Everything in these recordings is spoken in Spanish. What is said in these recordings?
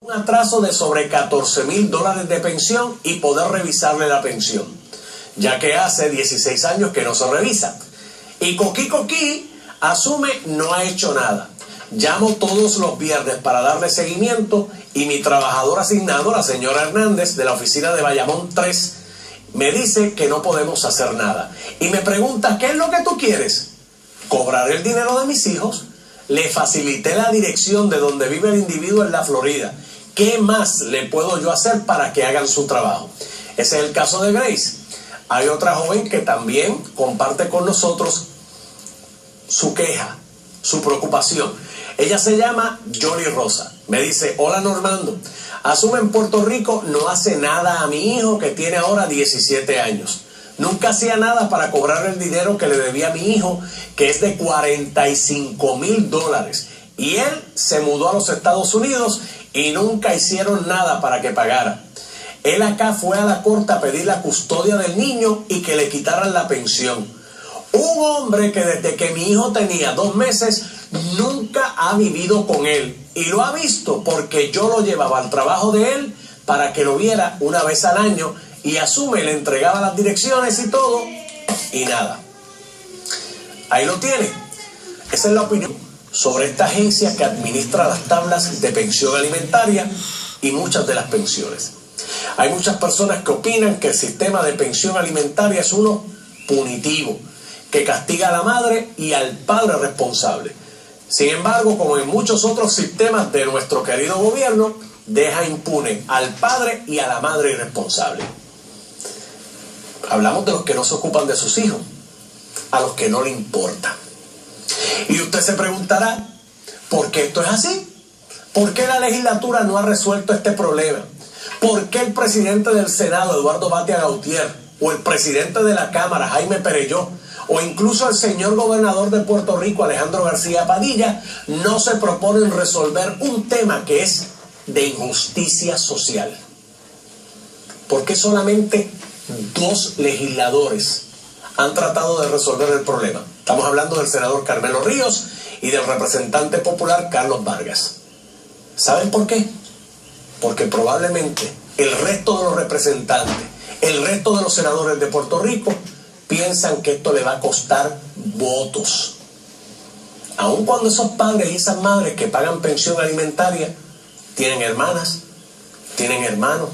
un atraso de sobre $14,000 de pensión y poder revisarle la pensión, ya que hace 16 años que no se revisa. Y Coqui asume no ha hecho nada. Llamo todos los viernes para darle seguimiento y mi trabajador asignado, la señora Hernández de la oficina de Bayamón 3, me dice que no podemos hacer nada. Y me pregunta, ¿qué es lo que tú quieres? Cobrar el dinero de mis hijos. Le facilité la dirección de donde vive el individuo en la Florida. ¿Qué más le puedo yo hacer para que hagan su trabajo? Ese es el caso de Grace. Hay otra joven que también comparte con nosotros su queja, su preocupación. Ella se llama Johnny Rosa. Me dice, hola Normando, asume en Puerto Rico no hace nada a mi hijo que tiene ahora 17 años. Nunca hacía nada para cobrar el dinero que le debía a mi hijo, que es de $45,000. Y él se mudó a los Estados Unidos y nunca hicieron nada para que pagara. Él acá fue a la corte a pedir la custodia del niño y que le quitaran la pensión. Un hombre que desde que mi hijo tenía 2 meses nunca ha vivido con él. Y lo ha visto porque yo lo llevaba al trabajo de él para que lo viera una vez al año. Y asume, le entregaba las direcciones y todo, y nada. Ahí lo tiene. Esa es la opinión sobre esta agencia que administra las tablas de pensión alimentaria y muchas de las pensiones. Hay muchas personas que opinan que el sistema de pensión alimentaria es uno punitivo, que castiga a la madre y al padre responsable. Sin embargo, como en muchos otros sistemas de nuestro querido gobierno, deja impune al padre y a la madre irresponsable. Hablamos de los que no se ocupan de sus hijos, a los que no le importa. Y usted se preguntará, ¿por qué esto es así? ¿Por qué la legislatura no ha resuelto este problema? ¿Por qué el presidente del Senado, Eduardo Batia Gautier, o el presidente de la Cámara, Jaime Perelló, o incluso el señor gobernador de Puerto Rico, Alejandro García Padilla, no se proponen resolver un tema que es de injusticia social? ¿Por qué solamente 2 legisladores han tratado de resolver el problema? Estamos hablando del senador Carmelo Ríos y del representante popular Carlos Vargas. ¿Saben por qué? Porque probablemente el resto de los representantes, el resto de los senadores de Puerto Rico piensan que esto le va a costar votos. Aun cuando esos padres y esas madres que pagan pensión alimentaria tienen hermanas, tienen hermanos,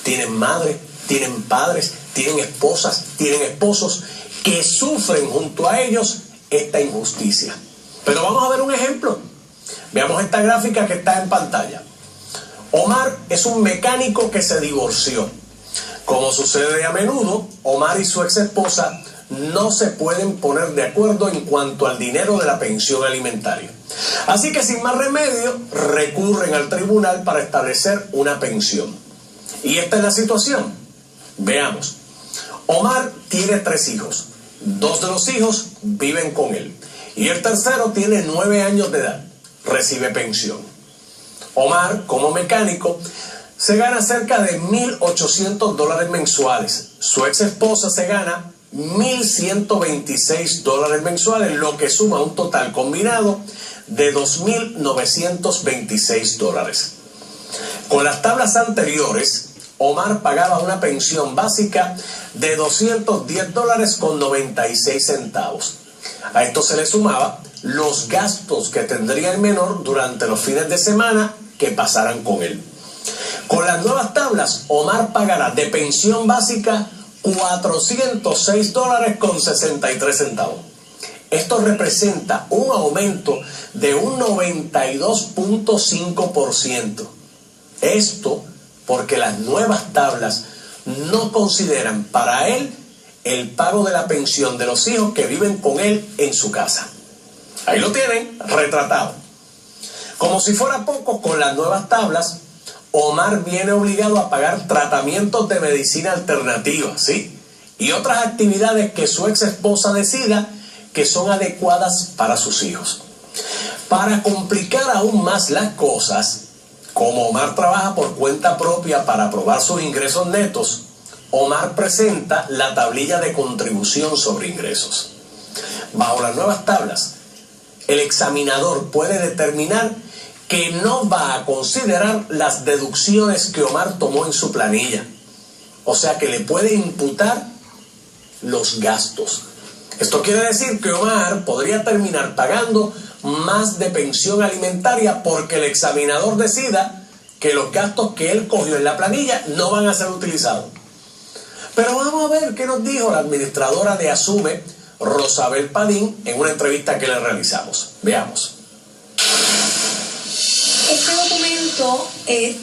tienen madres, tienen padres, tienen esposas, tienen esposos que sufren junto a ellos esta injusticia. Pero vamos a ver un ejemplo. Veamos esta gráfica que está en pantalla. Omar es un mecánico que se divorció. Como sucede a menudo, Omar y su ex esposa no se pueden poner de acuerdo en cuanto al dinero de la pensión alimentaria. Así que sin más remedio, recurren al tribunal para establecer una pensión. Y esta es la situación. Veamos. Omar tiene 3 hijos. 2 de los hijos viven con él. Y el tercero tiene 9 años de edad. Recibe pensión. Omar, como mecánico, se gana cerca de $1,800 mensuales. Su ex esposa se gana $1,126 mensuales, lo que suma un total combinado de $2,926. Con las tablas anteriores, Omar pagaba una pensión básica de $210.96. A esto se le sumaba los gastos que tendría el menor durante los fines de semana que pasaran con él. Con las nuevas tablas, Omar pagará de pensión básica $406.63. Esto representa un aumento de un 92.5%. Esto porque las nuevas tablas no consideran para él el pago de la pensión de los hijos que viven con él en su casa. Ahí lo tienen, retratado. Como si fuera poco, con las nuevas tablas, Omar viene obligado a pagar tratamientos de medicina alternativa, ¿sí? Y otras actividades que su ex esposa decida que son adecuadas para sus hijos. Para complicar aún más las cosas, como Omar trabaja por cuenta propia para probar sus ingresos netos, Omar presenta la tablilla de contribución sobre ingresos. Bajo las nuevas tablas, el examinador puede determinar que no va a considerar las deducciones que Omar tomó en su planilla. O sea que le puede imputar los gastos. Esto quiere decir que Omar podría terminar pagando más de pensión alimentaria porque el examinador decida que los gastos que él cogió en la planilla no van a ser utilizados. Pero vamos a ver qué nos dijo la administradora de Asume, Rosabel Padín, en una entrevista que le realizamos. Veamos. Este documento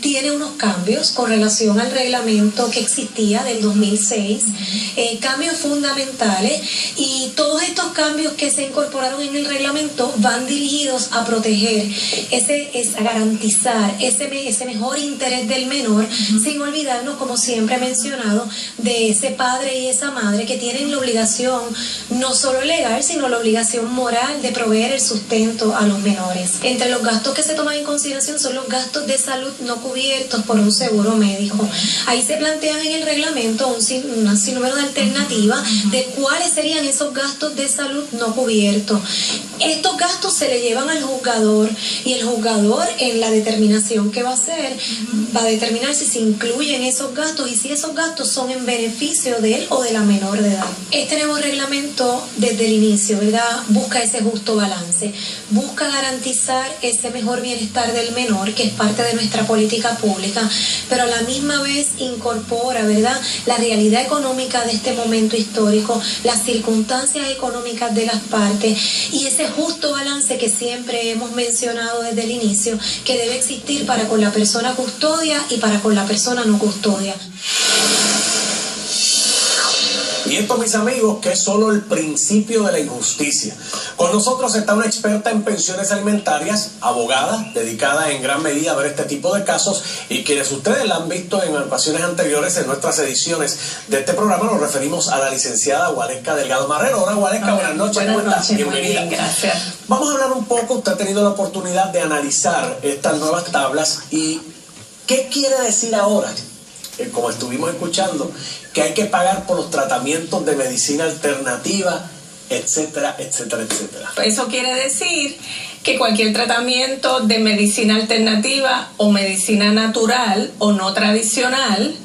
tiene unos cambios con relación al reglamento que existía del 2006, cambios fundamentales, y todos estos cambios que se incorporaron en el reglamento van dirigidos a proteger, a garantizar ese mejor interés del menor, sin olvidarnos, como siempre he mencionado, de ese padre y esa madre que tienen la obligación no solo legal, sino la obligación moral de proveer el sustento a los menores. Entre los gastos que se toman en consideración son los gastos de salud no cubiertos por un seguro médico. Ahí se plantean en el reglamento un sinnúmero de alternativas de cuáles serían esos gastos de salud no cubiertos. Estos gastos se le llevan al juzgador, y el juzgador, en la determinación que va a hacer, va a determinar si se incluyen esos gastos y si esos gastos son en beneficio de él o de la menor de edad. Este nuevo reglamento, desde el inicio, ¿verdad?, busca ese justo balance, busca garantizar ese mejor bienestar del menor, que es parte de nuestra política pública, pero a la misma vez incorpora, ¿verdad?, la realidad económica de este momento histórico, las circunstancias económicas de las partes y ese justo balance que siempre hemos mencionado desde el inicio, que debe existir para con la persona custodia y para con la persona no custodia. Y esto, mis amigos, que es solo el principio de la injusticia. Con nosotros está una experta en pensiones alimentarias, abogada, dedicada en gran medida a ver este tipo de casos, y quienes ustedes la han visto en ocasiones anteriores en nuestras ediciones de este programa, nos referimos a la licenciada Gualesca Delgado Marrero. Hola, Gualesca, buenas noches. Buenas noches, bienvenida. muy bien, gracias. Vamos a hablar un poco, usted ha tenido la oportunidad de analizar estas nuevas tablas, y ¿qué quiere decir ahora? Como estuvimos escuchando, que hay que pagar por los tratamientos de medicina alternativa, etcétera, etcétera, etcétera. Eso quiere decir que cualquier tratamiento de medicina alternativa o medicina natural o no tradicional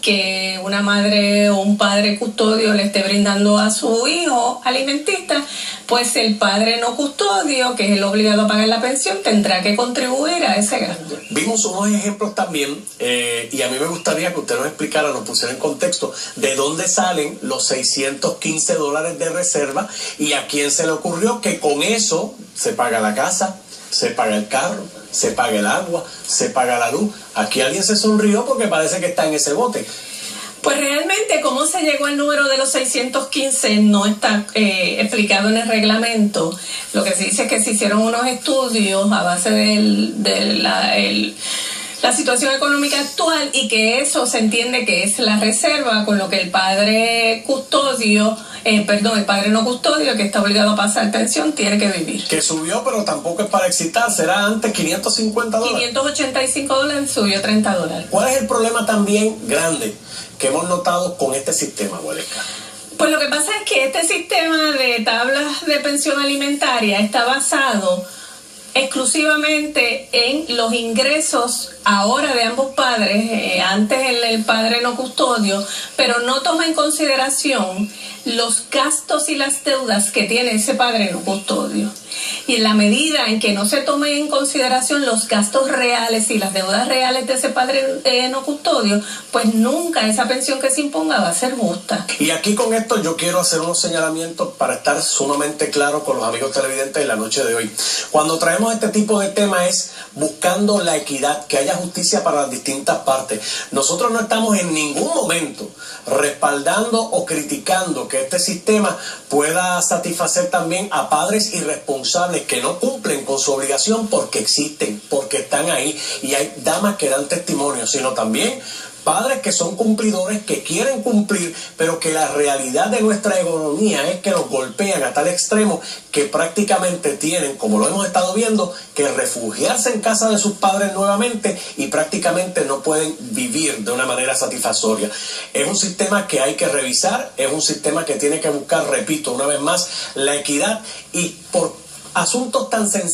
que una madre o un padre custodio le esté brindando a su hijo alimentista, pues el padre no custodio, que es el obligado a pagar la pensión, tendrá que contribuir a ese gasto. Vimos unos ejemplos también, y a mí me gustaría que usted nos explicara, nos pusiera en contexto de dónde salen los $615 de reserva y a quién se le ocurrió que con eso se paga la casa, se paga el carro, se paga el agua, se paga la luz. Aquí alguien se sonrió porque parece que está en ese bote. Pues realmente cómo se llegó al número de los 615 no está explicado en el reglamento. Lo que se dice es que se hicieron unos estudios a base de la situación económica actual, y que eso se entiende que es la reserva con lo que el padre custodio, el padre no custodio, que está obligado a pasar pensión, tiene que vivir. Que subió, pero tampoco es para excitar, será antes $550. $585, subió $30. ¿Cuál es el problema también grande que hemos notado con este sistema, Gualesca? Pues lo que pasa es que este sistema de tablas de pensión alimentaria está basado exclusivamente en los ingresos ahora de ambos padres, antes el padre no custodio, pero no toma en consideración los gastos y las deudas que tiene ese padre no custodio. Y en la medida en que no se tomen en consideración los gastos reales y las deudas reales de ese padre no custodio, pues nunca esa pensión que se imponga va a ser justa. Y aquí con esto yo quiero hacer unos señalamientos para estar sumamente claro con los amigos televidentes en la noche de hoy. Cuando traemos este tipo de temas es buscando la equidad, que haya justicia para las distintas partes. Nosotros no estamos en ningún momento respaldando o criticando que este sistema pueda satisfacer también a padres irresponsables que no cumplen con su obligación porque existen, porque están ahí, y hay damas que dan testimonio, sino también padres que son cumplidores, que quieren cumplir, pero que la realidad de nuestra economía es que los golpean a tal extremo que prácticamente tienen, como lo hemos estado viendo, que refugiarse en casa de sus padres nuevamente, y prácticamente no pueden vivir de una manera satisfactoria. Es un sistema que hay que revisar, es un sistema que tiene que buscar, repito una vez más, la equidad, y por asuntos tan sencillos